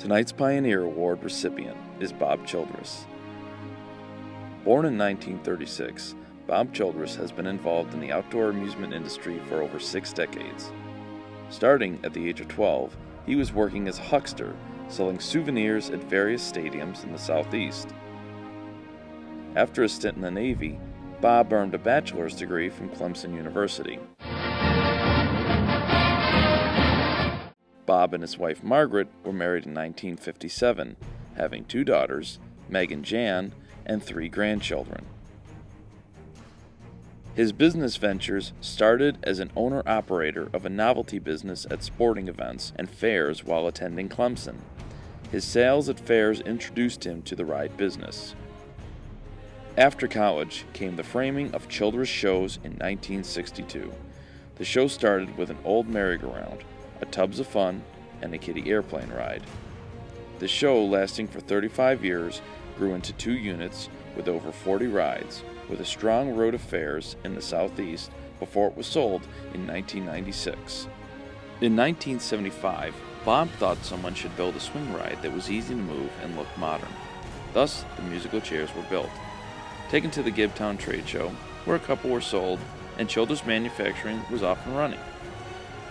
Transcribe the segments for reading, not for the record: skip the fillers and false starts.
Tonight's Pioneer Award recipient is Bob Childress. Born in 1936, Bob Childress has been involved in the outdoor amusement industry for over 6 decades. Starting at the age of 12, he was working as a huckster, selling souvenirs at various stadiums in the Southeast. After a stint in the Navy, Bob earned a bachelor's degree from Clemson University. Bob and his wife Margaret were married in 1957, having 2 daughters, Meg and Jan, and 3 grandchildren. His business ventures started as an owner-operator of a novelty business at sporting events and fairs while attending Clemson. His sales at fairs introduced him to the ride business. After college came the framing of Childress shows in 1962. The show started with an old merry-go-round, a Tubs of Fun, and a kiddie airplane ride. The show, lasting for 35 years, grew into 2 units with over 40 rides, with a strong road of fairs in the Southeast before it was sold in 1996. In 1975, Bob thought someone should build a swing ride that was easy to move and looked modern. Thus, the musical chairs were built. Taken to the Gibtown trade show, where a couple were sold, and Childress Manufacturing was off and running.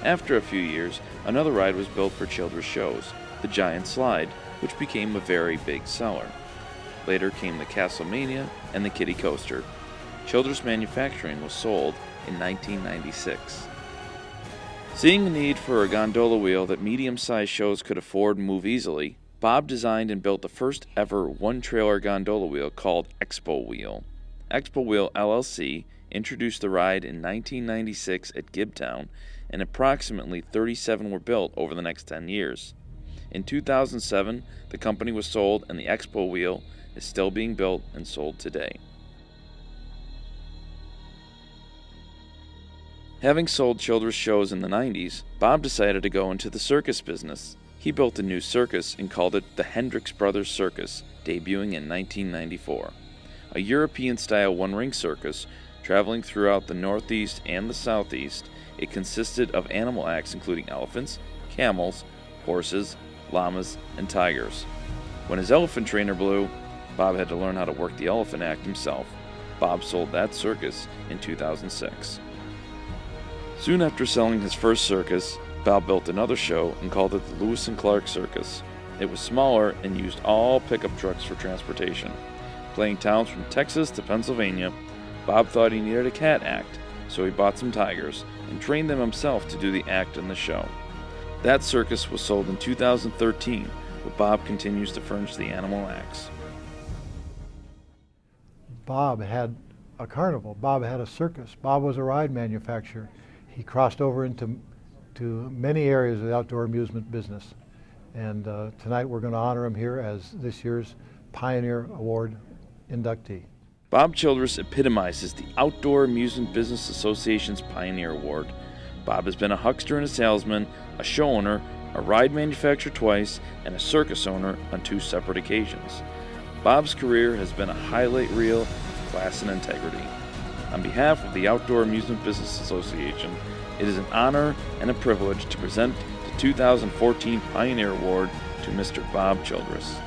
After a few years, another ride was built for Childress shows, the Giant Slide, which became a very big seller. Later came the Castlemania and the Kiddie Coaster. Childress Manufacturing was sold in 1996. Seeing the need for a gondola wheel that medium-sized shows could afford and move easily, Bob designed and built the first ever one-trailer gondola wheel called Expo Wheel. Expo Wheel LLC introduced the ride in 1996 at Gibtown, and approximately 37 were built over the next 10 years. In 2007, the company was sold, and the Expo Wheel is still being built and sold today. Having sold Childress shows in the 90s, Bob decided to go into the circus business. He built a new circus and called it the Hendrix Brothers Circus, debuting in 1994. A European-style one-ring circus, traveling throughout the Northeast and the Southeast, it consisted of animal acts including elephants, camels, horses, llamas, and tigers. When his elephant trainer blew, Bob had to learn how to work the elephant act himself. Bob sold that circus in 2006. Soon after selling his first circus, Bob built another show and called it the Lewis and Clark Circus. It was smaller and used all pickup trucks for transportation. Playing towns from Texas to Pennsylvania, Bob thought he needed a cat act, so he bought some tigers and trained them himself to do the act in the show. That circus was sold in 2013, but Bob continues to furnish the animal acts. Bob had a carnival. Bob had a circus. Bob was a ride manufacturer. He crossed over into many areas of the outdoor amusement business. And tonight we're going to honor him here as this year's Pioneer Award inductee. Bob Childress epitomizes the Outdoor Amusement Business Association's Pioneer Award. Bob has been a huckster and a salesman, a show owner, a ride manufacturer twice, and a circus owner on 2 separate occasions. Bob's career has been a highlight reel of class and integrity. On behalf of the Outdoor Amusement Business Association, it is an honor and a privilege to present the 2014 Pioneer Award to Mr. Bob Childress.